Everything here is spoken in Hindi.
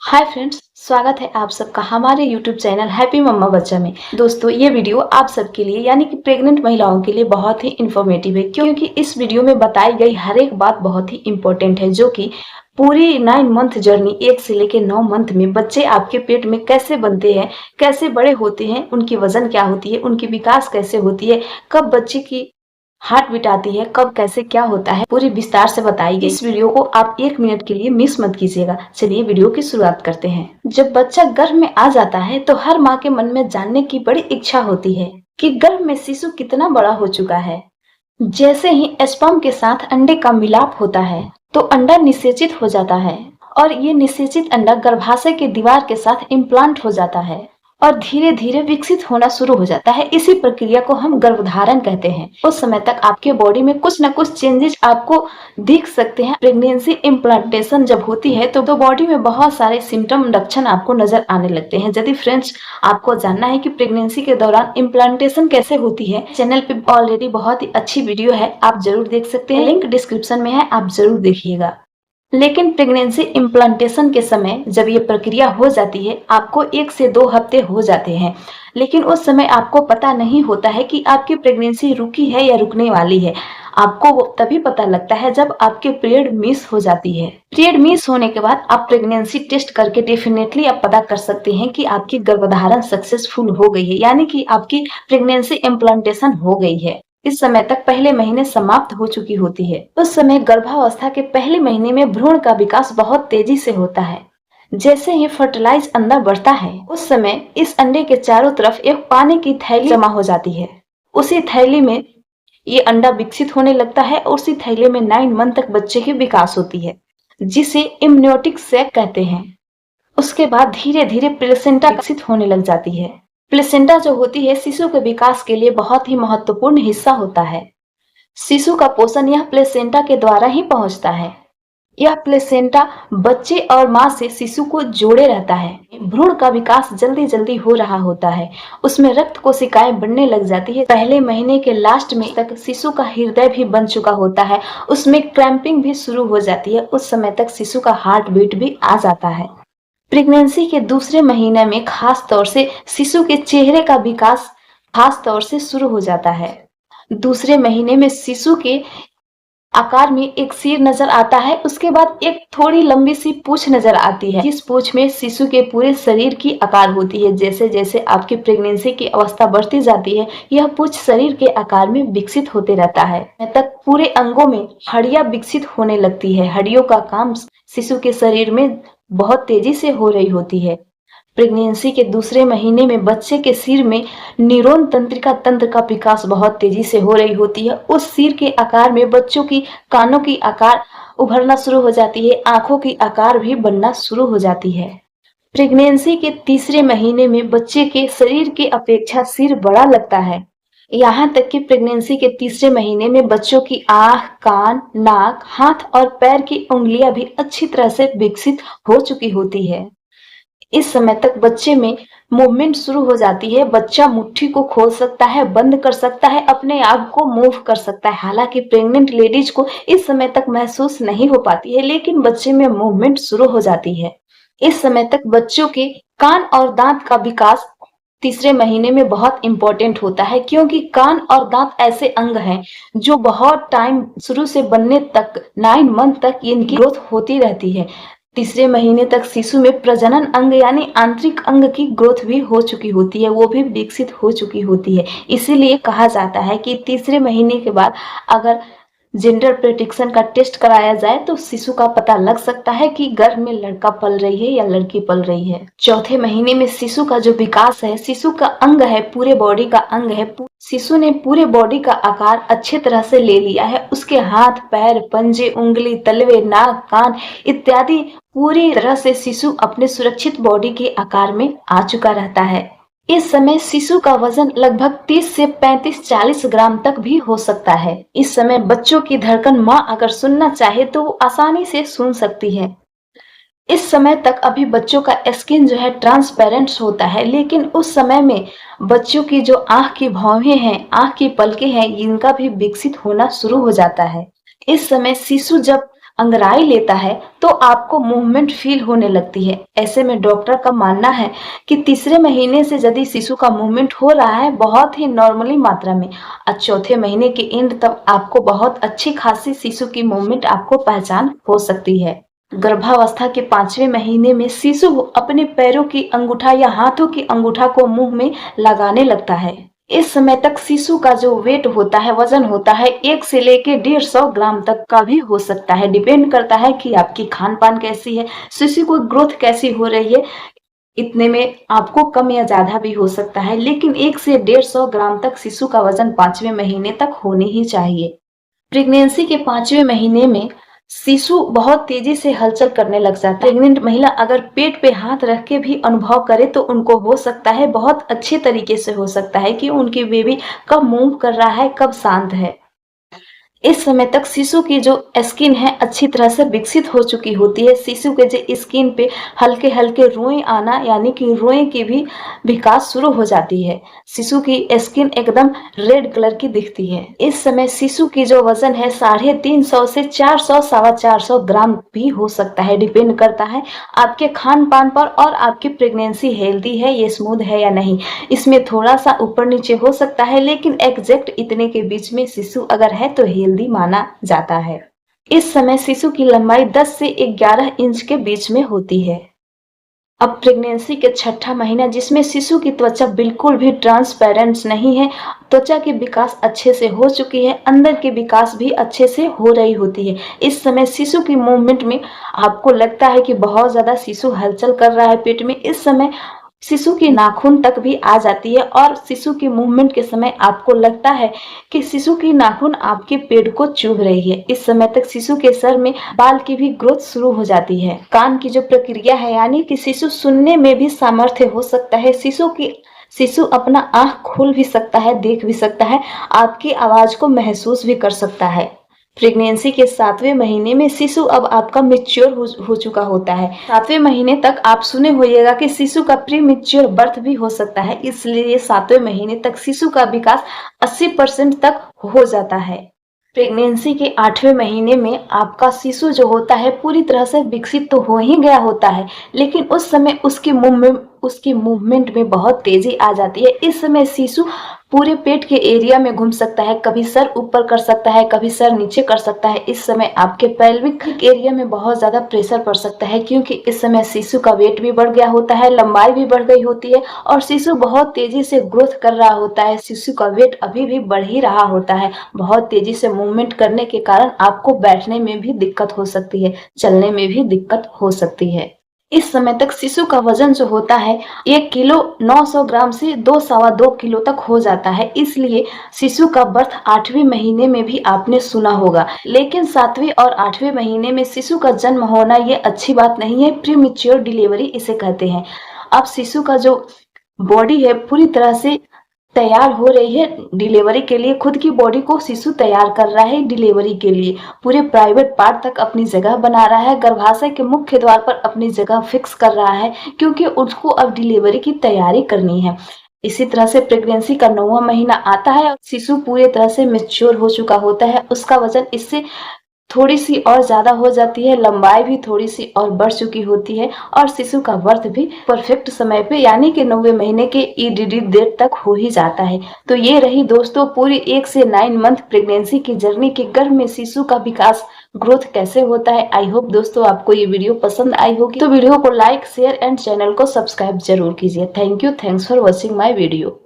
हाय फ्रेंड्स, स्वागत है आप सबका हमारे यूट्यूब चैनल हैप्पी मम्मा बच्चा में। दोस्तों, ये वीडियो आप सबके लिए यानी कि प्रेग्नेंट महिलाओं के लिए बहुत ही इंफॉर्मेटिव है, क्योंकि इस वीडियो में बताई गई हर एक बात बहुत ही इंपॉर्टेंट है, जो कि पूरी 9 मंथ जर्नी 1 से लेके 9 मंथ में बच्चे आपके पेट में कैसे बनते हैं, कैसे बड़े होते हैं, उनकी वजन क्या होती है, उनकी विकास कैसे होती है, कब बच्चे की हार्ट बीट आती है, कब कैसे क्या होता है, पूरी विस्तार से बताई गई। इस वीडियो को आप 1 मिनट के लिए मिस मत कीजिएगा। चलिए वीडियो की शुरुआत करते हैं। जब बच्चा गर्भ में आ जाता है तो हर माँ के मन में जानने की बड़ी इच्छा होती है कि गर्भ में शिशु कितना बड़ा हो चुका है। जैसे ही स्पर्म के साथ अंडे का मिलाप होता है तो अंडा निषेचित हो जाता है और ये निषेचित अंडा गर्भाशय के दीवार के साथ इम्प्लांट हो जाता है और धीरे धीरे विकसित होना शुरू हो जाता है। इसी प्रक्रिया को हम गर्भधारण कहते हैं। उस समय तक आपके बॉडी में कुछ न कुछ चेंजेस आपको दिख सकते हैं। प्रेगनेंसी इम्प्लांटेशन जब होती है तो बॉडी में बहुत सारे सिम्टम लक्षण आपको नजर आने लगते हैं। यदि फ्रेंड्स आपको जानना है कि प्रेगनेंसी के दौरान इम्प्लांटेशन कैसे होती है, चैनल पे ऑलरेडी बहुत ही अच्छी वीडियो है, आप जरूर देख सकते हैं। लिंक डिस्क्रिप्शन में है, आप जरूर देखिएगा। लेकिन प्रेगनेंसी इम्प्लांटेशन के समय जब ये प्रक्रिया हो जाती है, आपको 1 से 2 हफ्ते हो जाते हैं, लेकिन उस समय आपको पता नहीं होता है कि आपकी प्रेगनेंसी रुकी है या रुकने वाली है। आपको वो तभी पता लगता है जब आपके पीरियड मिस हो जाती है। पीरियड मिस होने के बाद आप प्रेगनेंसी टेस्ट करके डेफिनेटली आप पता कर सकते हैं कि आपकी गर्भधारण सक्सेसफुल हो गई है, यानी कि आपकी प्रेगनेंसी इम्प्लांटेशन हो गई है। इस समय तक पहले महीने समाप्त हो चुकी होती है। उस समय गर्भावस्था के पहले महीने में भ्रूण का विकास बहुत तेजी से होता है। जैसे ही फर्टिलाइज अंडा बढ़ता है, उस समय इस अंडे के चारों तरफ एक पानी की थैली जमा हो जाती है। उसी थैली में ये अंडा विकसित होने लगता है और उसी थैली में 9 मंथ तक बच्चे की विकास होती है, जिसे इम्यूनोटिक सैक कहते हैं। उसके बाद धीरे धीरे प्लेसेंटा विकसित होने लग जाती है। प्लेसेंटा जो होती है शिशु के विकास के लिए बहुत ही महत्वपूर्ण हिस्सा होता है। शिशु का पोषण यह प्लेसेंटा के द्वारा ही पहुंचता है। यह प्लेसेंटा बच्चे और मां से शिशु को जोड़े रहता है। भ्रूण का विकास जल्दी जल्दी हो रहा होता है, उसमें रक्त कोशिकाएं बढ़ने लग जाती है। पहले महीने के लास्ट में तक शिशु का हृदय भी बन चुका होता है, उसमें क्रैम्पिंग भी शुरू हो जाती है। उस समय तक शिशु का हार्ट बीट भी आ जाता है। प्रेगनेंसी के दूसरे महीने में खास तौर से शिशु के चेहरे का विकास खास तौर से शुरू हो जाता है। दूसरे महीने में शिशु के आकार में एक सिर नजर आता है, उसके बाद एक थोड़ी लंबी सी पूंछ नजर आती है, जिस पूंछ में शिशु के पूरे शरीर की आकार होती है। जैसे जैसे आपकी प्रेगनेंसी की अवस्था बढ़ती जाती है, यह पूंछ शरीर के आकार में विकसित होते रहता है। तक पूरे अंगों में हड्डियां विकसित होने लगती है। हड्डियों का काम शिशु के शरीर में बहुत तेजी से हो रही होती है। प्रेगनेंसी के दूसरे महीने में बच्चे के सिर में न्यूरॉन तंत्रिका तंत्र का विकास बहुत तेजी से हो रही होती है। उस सिर के आकार में बच्चों की कानों की आकार उभरना शुरू हो जाती है, आंखों की आकार भी बनना शुरू हो जाती है। प्रेगनेंसी के तीसरे महीने में बच्चे के शरीर की अपेक्षा सिर बड़ा लगता है। यहाँ तक कि प्रेगनेंसी के तीसरे महीने में बच्चों की आंख, कान, नाक, हाथ और पैर की उंगलियां भी अच्छी तरह से विकसित हो चुकी होती है। इस समय तक बच्चे में मूवमेंट शुरू हो जाती है। बच्चा मुट्ठी को खोल सकता है, बंद कर सकता है, अपने आप को मूव कर सकता है। हालांकि प्रेग्नेंट लेडीज को इस समय तक महसूस नहीं हो पाती है, लेकिन बच्चे में मूवमेंट शुरू हो जाती है। इस समय तक बच्चों के कान और दांत का विकास तीसरे महीने में बहुत इंपॉर्टेंट होता है, क्योंकि कान और दांत ऐसे अंग हैं जो बहुत टाइम शुरू से बनने तक 9 मंथ तक इनकी ग्रोथ होती रहती है। तीसरे महीने तक शिशु में प्रजनन अंग यानी आंतरिक अंग की ग्रोथ भी हो चुकी होती है, वो भी विकसित हो चुकी होती है। इसीलिए कहा जाता है कि तीसरे महीने के बाद अगर जेंडर प्रेडिक्शन का टेस्ट कराया जाए तो शिशु का पता लग सकता है कि गर्भ में लड़का पल रही है या लड़की पल रही है। चौथे महीने में शिशु का जो विकास है, शिशु का अंग है, पूरे बॉडी का अंग है, शिशु ने पूरे बॉडी का आकार अच्छे तरह से ले लिया है। उसके हाथ, पैर, पंजे, उंगली, तलवे, नाक, कान इत्यादि पूरी तरह से शिशु अपने सुरक्षित बॉडी के आकार में आ चुका रहता है। इस समय शिशु का वजन लगभग 30 से 35-40 ग्राम तक भी हो सकता है। इस समय बच्चों की धड़कन मां अगर सुनना चाहे तो वो आसानी से सुन सकती है। इस समय तक अभी बच्चों का स्किन जो है ट्रांसपेरेंट होता है, लेकिन उस समय में बच्चों की जो आंख की भौहें हैं, आंख की पलकें हैं, इनका भी विकसित होना शुरू हो जाता है। इस समय शिशु जब अंगड़ाई लेता है तो आपको मूवमेंट फील होने लगती है। ऐसे में डॉक्टर का मानना है कि तीसरे महीने से यदि शिशु का मूवमेंट हो रहा है बहुत ही नॉर्मली मात्रा में और चौथे महीने के एंड तक आपको बहुत अच्छी खासी शिशु की मूवमेंट आपको पहचान हो सकती है। गर्भावस्था के 5वें महीने में शिशु अपने पैरों की अंगूठा या हाथों की अंगूठा को मुंह में लगाने लगता है। इस समय तक शिशु का जो वेट होता है, वजन होता है, 1 से लेके 150 ग्राम तक का भी हो सकता है। डिपेंड करता है कि आपकी खान पान कैसी है, शिशु को ग्रोथ कैसी हो रही है। इतने में आपको कम या ज्यादा भी हो सकता है, लेकिन 1 से 150 ग्राम तक शिशु का वजन 5वें महीने तक होनी ही चाहिए। प्रेगनेंसी के 5वें महीने में शिशु बहुत तेजी से हलचल करने लग जाता है। प्रेग्नेंट महिला अगर पेट पे हाथ रख के भी अनुभव करे तो उनको हो सकता है, बहुत अच्छे तरीके से हो सकता है कि उनकी बेबी कब मूव कर रहा है, कब शांत है। इस समय तक शिशु की जो स्किन है अच्छी तरह से विकसित हो चुकी होती है। शिशु के जो स्किन पे हल्के हल्के रोए आना यानी कि रोए की भी विकास शुरू हो जाती है। शिशु की स्किन एकदम रेड कलर की दिखती है। इस समय शिशु की जो वजन है 350 से 400 450 ग्राम भी हो सकता है। डिपेंड करता है आपके खान पान पर और आपकी प्रेगनेंसी हेल्दी है, ये स्मूथ है या नहीं। इसमें थोड़ा सा ऊपर नीचे हो सकता है, लेकिन एग्जैक्ट इतने के बीच में शिशु अगर है तो हेल्दी माना जाता है। इस समय शिशु की लंबाई 10 से 11 इंच के बीच में होती है। अब प्रेगनेंसी के 6ठा महीना जिसमें शिशु की त्वचा बिल्कुल भी ट्रांसपेरेंट नहीं है, त्वचा की विकास अच्छे से हो चुकी है, अंदर की विकास भी अच्छे से हो रही होती है। इस समय शिशु की मूवमेंट में आपको लगता है कि बहुत ज्यादा शिशु हलचल कर रहा है पेट में। इस समय शिशु की नाखून तक भी आ जाती है और शिशु की मूवमेंट के समय आपको लगता है कि शिशु की नाखून आपके पेट को चुभ रही है। इस समय तक शिशु के सर में बाल की भी ग्रोथ शुरू हो जाती है। कान की जो प्रक्रिया है यानी कि शिशु सुनने में भी सामर्थ्य हो सकता है। शिशु अपना आंख खोल भी सकता है, देख भी सकता है, आपकी आवाज को महसूस भी कर सकता है। प्रेगनेंसी के 7वें महीने में शिशु अब आपका मेच्योर हो चुका होता है। 7वें महीने तक आप सुने होइएगा कि शिशु का प्री मेच्योर बर्थ भी हो सकता है, इसलिए 7वें महीने तक शिशु का विकास 80% तक हो जाता है। प्रेगनेंसी के 8वें महीने में आपका शिशु जो होता है पूरी तरह से विकसित तो हो ही गया होता है, लेकिन उस समय उसकी मूवमेंट में बहुत तेजी आ जाती है। इस समय शिशु पूरे पेट के एरिया में घूम सकता है, कभी सर ऊपर कर सकता है, कभी सर नीचे कर सकता है। इस समय आपके पेल्विक एरिया में बहुत ज्यादा प्रेशर पड़ सकता है, क्योंकि इस समय शिशु का वेट भी बढ़ गया होता है, लंबाई भी बढ़ गई होती है और शिशु बहुत तेजी से ग्रोथ कर रहा होता है। शिशु का वेट अभी भी बढ़ ही रहा होता है। बहुत तेजी से मूवमेंट करने के कारण आपको बैठने में भी दिक्कत हो सकती है, चलने में भी दिक्कत हो सकती है। इस समय तक शिशु का वजन जो होता है 1 किलो 900 ग्राम से 2 किलो तक हो जाता है। इसलिए शिशु का बर्थ 8वें महीने में भी आपने सुना होगा, लेकिन 7वें और 8वें महीने में शिशु का जन्म होना ये अच्छी बात नहीं है। प्रीमेच्योर डिलीवरी इसे कहते हैं। अब शिशु का जो बॉडी है पूरी तरह से तैयार हो रही है डिलीवरी के लिए। खुद की बॉडी को शिशु तैयार कर रहा है डिलीवरी के लिए। पूरे प्राइवेट पार्ट तक अपनी जगह बना रहा है, गर्भाशय के मुख्य द्वार पर अपनी जगह फिक्स कर रहा है, क्योंकि उसको अब डिलीवरी की तैयारी करनी है। इसी तरह से प्रेगनेंसी का 9वां महीना आता है और शिशु पूरी तरह से मैच्योर हो चुका होता है। उसका वजन इससे थोड़ी सी और ज्यादा हो जाती है, लंबाई भी थोड़ी सी और बढ़ चुकी होती है और शिशु का बर्थ भी परफेक्ट समय पे यानी कि 9वें महीने के ईडीडी डेट तक हो ही जाता है। तो ये रही दोस्तों पूरी 1 से 9 मंथ प्रेगनेंसी की जर्नी के गर्भ में शिशु का विकास ग्रोथ कैसे होता है। आई होप दोस्तों आपको ये वीडियो पसंद आई होगी, तो वीडियो को लाइक शेयर एंड चैनल को सब्सक्राइब जरूर कीजिए। Thank you, thanks for watching my video.